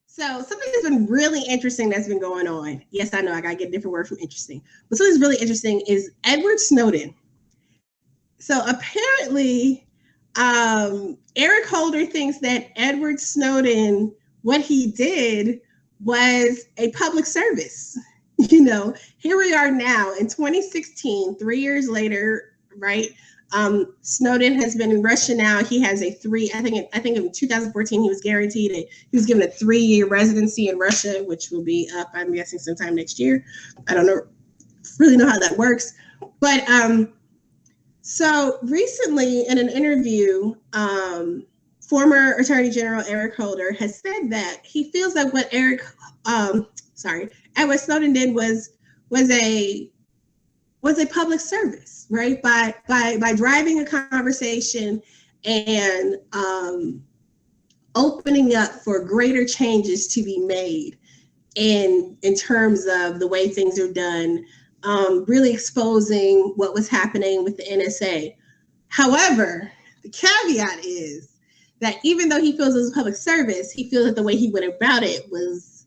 So something that's been really interesting that's been going on. Yes, I know I gotta get a different word from interesting, but something that's really interesting is Edward Snowden. So apparently, Eric Holder thinks that Edward Snowden, what he did was a public service. You know, here we are now in 2016, 3 years later, right? Snowden has been in Russia now. He has a I think in 2014 he was guaranteed he was given a 3-year residency in Russia, which will be up, I'm guessing, sometime next year. I don't really know how that works, but so recently in an interview, former Attorney General Eric Holder has said that he feels like what Edward Snowden did was a public service, right? By driving a conversation and opening up for greater changes to be made in terms of the way things are done, really exposing what was happening with the NSA. However, the caveat is that even though he feels it was a public service, he feels that the way he went about it was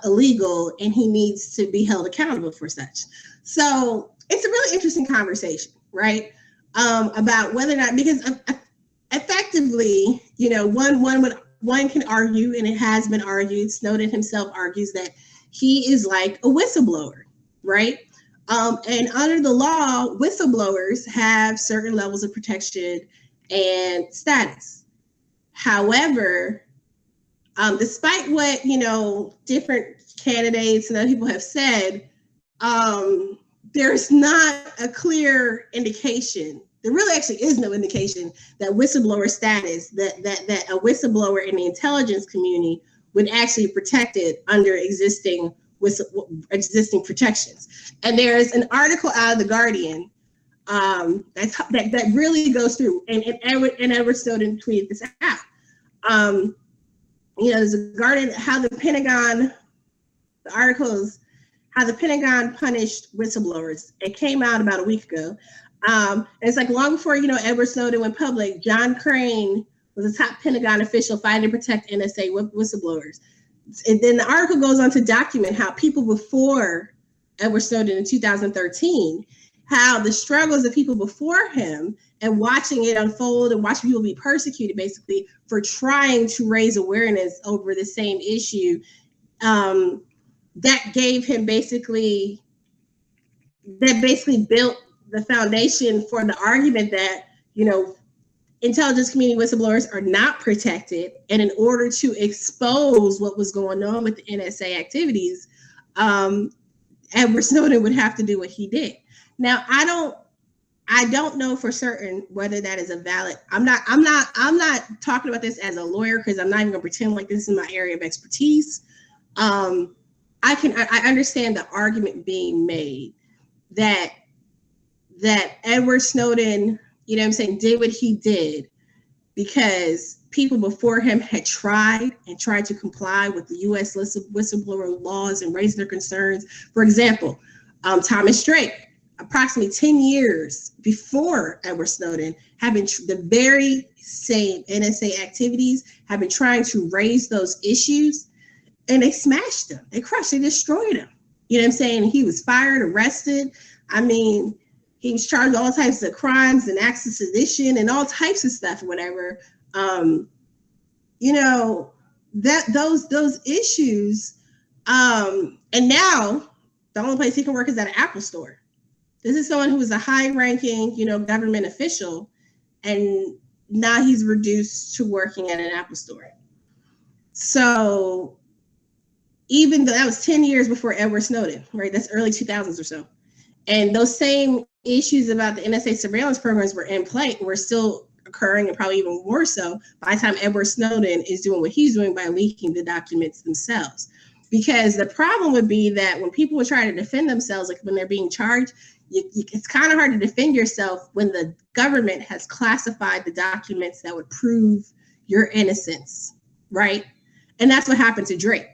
illegal, and he needs to be held accountable for such. So it's a really interesting conversation, right? About whether or not, because effectively, you know, one can argue, and it has been argued, Snowden himself argues that he is like a whistleblower, right? And under the law, whistleblowers have certain levels of protection and status. However, despite what, you know, different candidates and other people have said, there's not a clear indication. There really actually is no indication that whistleblower status, that a whistleblower in the intelligence community would actually be protected under existing protections. And there's an article out of The Guardian that really goes through, and Edward Snowden tweeted this out. You know, there's a Guardian, the articles, how the Pentagon punished whistleblowers. It came out about a week ago. And it's like long before, you know, Edward Snowden went public, John Crane was a top Pentagon official fighting to protect NSA whistleblowers. And then the article goes on to document how people before Edward Snowden in 2013, how the struggles of people before him and watching it unfold and watching people be persecuted basically for trying to raise awareness over the same issue, that gave him basically built the foundation for the argument that, you know, intelligence community whistleblowers are not protected. And in order to expose what was going on with the NSA activities, Edward Snowden would have to do what he did. Now, I don't know for certain whether that is a valid. I'm not talking about this as a lawyer, because I'm not even gonna pretend like this is my area of expertise. I understand the argument being made that Edward Snowden, you know what I'm saying, did what he did because people before him had tried to comply with the U.S. whistleblower laws and raise their concerns. For example, Thomas Drake, approximately 10 years before Edward Snowden, have been the very same NSA activities, have been trying to raise those issues, and they smashed them. They crushed, they destroyed him. You know what I'm saying? He was fired, arrested. I mean, he was charged with all types of crimes and acts of sedition and all types of stuff, whatever. You know, those issues. And now the only place he can work is at an Apple store. This is someone who was a high-ranking, you know, government official, and now he's reduced to working at an Apple store. So even though that was 10 years before Edward Snowden, right? That's early 2000s or so. And those same issues about the NSA surveillance programs were in play, were still occurring, and probably even more so by the time Edward Snowden is doing what he's doing by leaking the documents themselves. Because the problem would be that when people would try to defend themselves, like when they're being charged, it's kind of hard to defend yourself when the government has classified the documents that would prove your innocence, right? And that's what happened to Drake.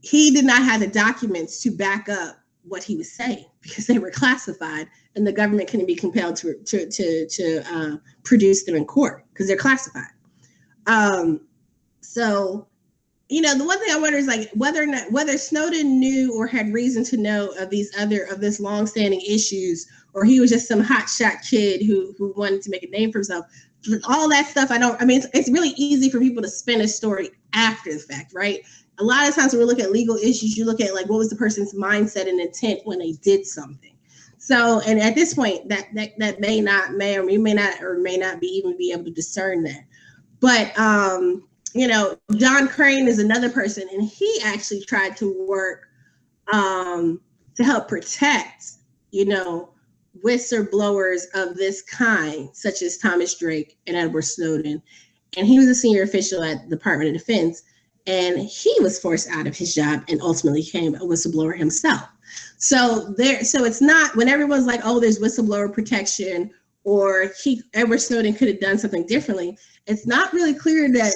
He did not have the documents to back up what he was saying because they were classified, and the government couldn't be compelled to produce them in court because they're classified. So the one thing I wonder is like whether Snowden knew or had reason to know of this longstanding issues, or he was just some hotshot kid who wanted to make a name for himself. All that stuff, it's really easy for people to spin a story after the fact, right? A lot of times when we look at legal issues, you look at like what was the person's mindset and intent when they did something. So, and at this point, that may not be able to discern that. But John Crane is another person, and he actually tried to work to help protect, whistleblowers of this kind, such as Thomas Drake and Edward Snowden. And he was a senior official at the Department of Defense, and he was forced out of his job and ultimately became a whistleblower himself. So it's not, when everyone's like, oh, there's whistleblower protection, or Edward Snowden could have done something differently. It's not really clear that,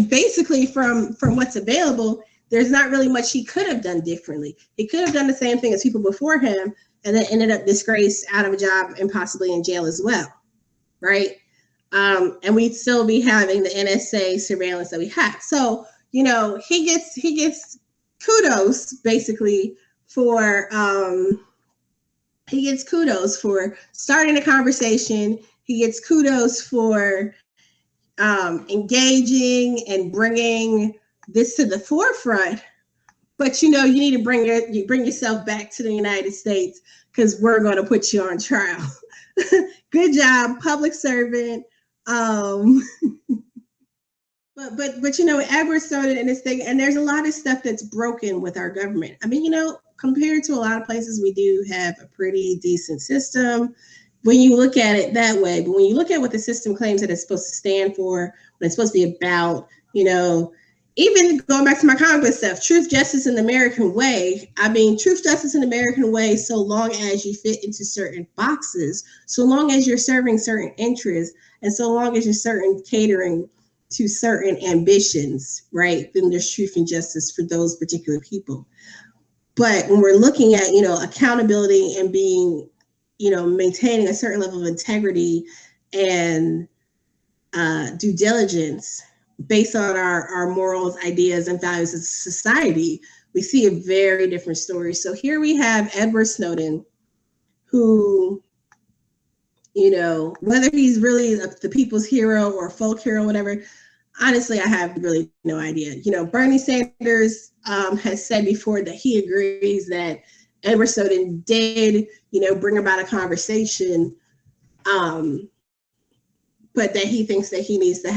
basically from what's available, there's not really much he could have done differently. He could have done the same thing as people before him, and then ended up disgraced, out of a job, and possibly in jail as well, right? And we'd still be having the NSA surveillance that we have. So, he gets kudos basically for starting a conversation. He gets kudos for engaging and bringing this to the forefront. But you need to bring yourself back to the United States, because we're going to put you on trial. Good job, public servant. But Edward Snowden and this thing, and there's a lot of stuff that's broken with our government. Compared to a lot of places, we do have a pretty decent system when you look at it that way. But when you look at what the system claims that it's supposed to stand for, what it's supposed to be about, even going back to my comic book stuff, truth, justice, and the American way. Truth, justice, and the American way, so long as you fit into certain boxes, so long as you're serving certain interests, and so long as you're catering to certain ambitions, right? Then there's truth and justice for those particular people. But when we're looking at, accountability and being, maintaining a certain level of integrity and due diligence based on our morals, ideas, and values as a society, we see a very different story. So here we have Edward Snowden, who, whether he's really the people's hero or folk hero, whatever, honestly, I have really no idea. Bernie Sanders has said before that he agrees that Edward Snowden did, bring about a conversation, but that he thinks that he needs to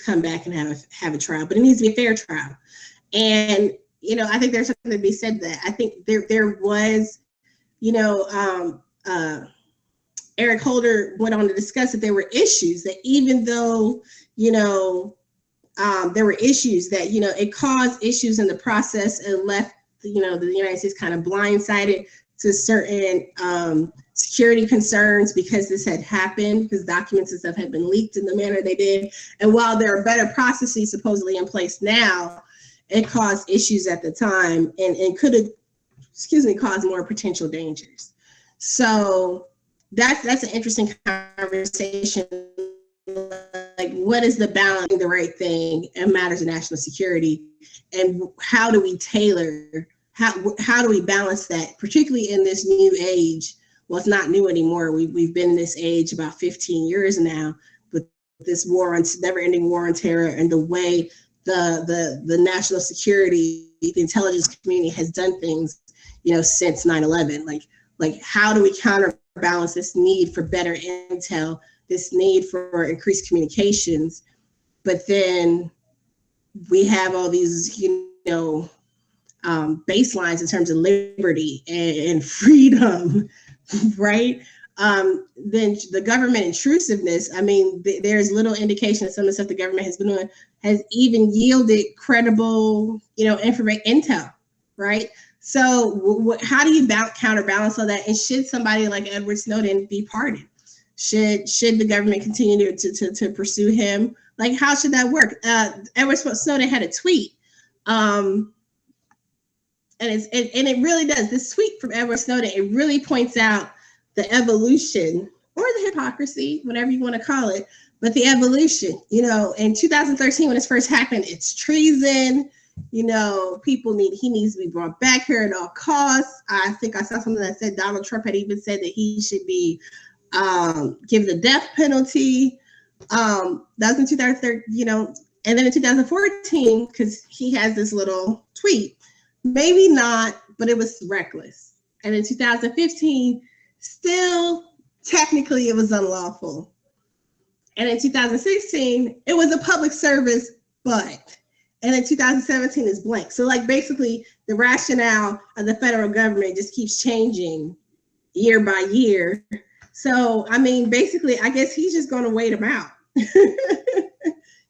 come back and have a trial, but it needs to be a fair trial. And I think there's something to be said that I think there was, Eric Holder went on to discuss that there were issues that, even though there were issues that it caused issues in the process and left the United States kind of blindsided to certain security concerns because this had happened, because documents and stuff had been leaked in the manner they did. And while there are better processes supposedly in place now, it caused issues at the time and could have, caused more potential dangers. So that's an interesting conversation. Like, what is the balance of the right thing in matters of national security, and how do we tailor, how do we balance that, particularly in this new age? Well, it's not new anymore. We've been in this age about 15 years now, with this never-ending war on terror, and the way the national security, the intelligence community has done things, since 9/11. Like how do we counterbalance this need for better intel, this need for increased communications, but then we have all these, baselines in terms of liberty and freedom, right? Then the government intrusiveness. There's little indication that some of the stuff the government has been doing has even yielded credible, intel, right? So how do you counterbalance all that? And should somebody like Edward Snowden be pardoned? Should the government continue to pursue him? Like, how should that work? Edward Snowden had a tweet, and it really does. This tweet from Edward Snowden, it really points out the evolution or the hypocrisy, whatever you want to call it, but the evolution, in 2013 when this first happened, it's treason. He needs to be brought back here at all costs. I think I saw something that said Donald Trump had even said that he should be given the death penalty. That was in 2013, and then in 2014, because he has this little tweet, maybe not, but it was reckless. And in 2015, still technically it was unlawful. And in 2016, it was a public service, but. And in 2017 is blank. So basically the rationale of the federal government just keeps changing year by year. So, basically, I guess he's just going to wait him out.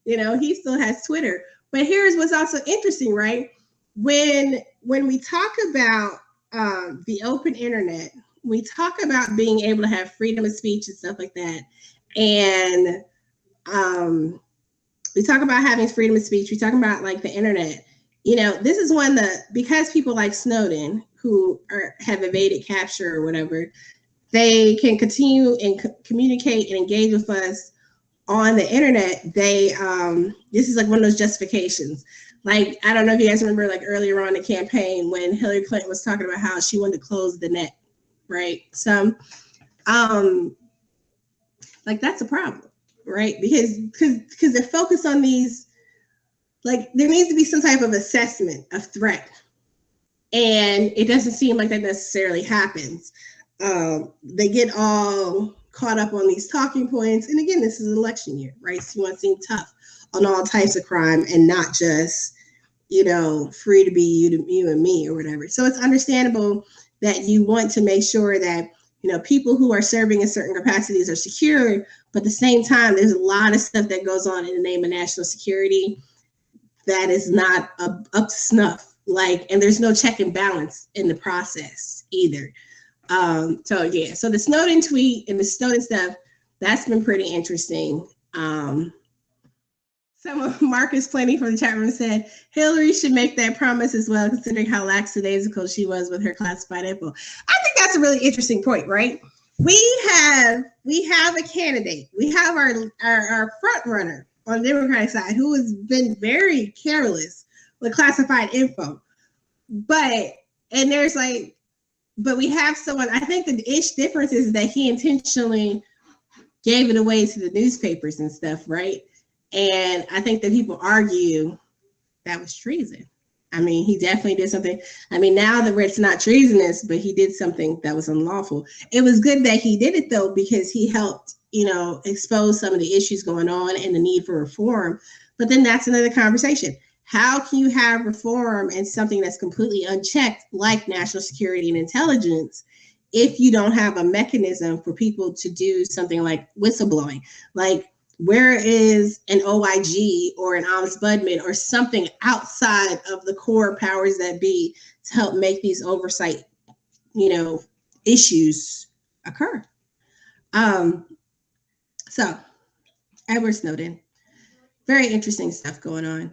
He still has Twitter. But here's what's also interesting, right? When we talk about the open internet, we talk about being able to have freedom of speech and stuff like that. And we talk about having freedom of speech. We talk about the internet. This is one that, because people like Snowden, who have evaded capture or whatever, they can continue and communicate and engage with us on the internet. This is one of those justifications. I don't know if you guys remember earlier on in the campaign when Hillary Clinton was talking about how she wanted to close the net, right? So, that's a problem. Right, because they're focused on these, there needs to be some type of assessment of threat, and it doesn't seem like that necessarily happens. They get all caught up on these talking points, and again, this is an election year, right? So you want to seem tough on all types of crime and not just free to be you and me or whatever. So it's understandable that you want to make sure that people who are serving in certain capacities are secure, but at the same time, there's a lot of stuff that goes on in the name of national security that is not up to snuff. And there's no check and balance in the process either. So the Snowden tweet and the Snowden stuff, that's been pretty interesting. Some of Marcus Plenty from the chat room said Hillary should make that promise as well, considering how lackadaisical she was with her classified info. I think that's a really interesting point, right? We have a candidate. We have our front runner on the Democratic side who has been very careless with classified info. But we have someone, I think the difference is that he intentionally gave it away to the newspapers and stuff, right? And I think that people argue that was treason. He definitely did something. Now that it's not treasonous, but he did something that was unlawful. It was good that he did it, though, because he helped, expose some of the issues going on and the need for reform. But then that's another conversation. How can you have reform and something that's completely unchecked, like national security and intelligence, if you don't have a mechanism for people to do something like whistleblowing? Where is an OIG or an ombudsman or something outside of the core powers that be to help make these oversight, issues occur? So Edward Snowden, very interesting stuff going on.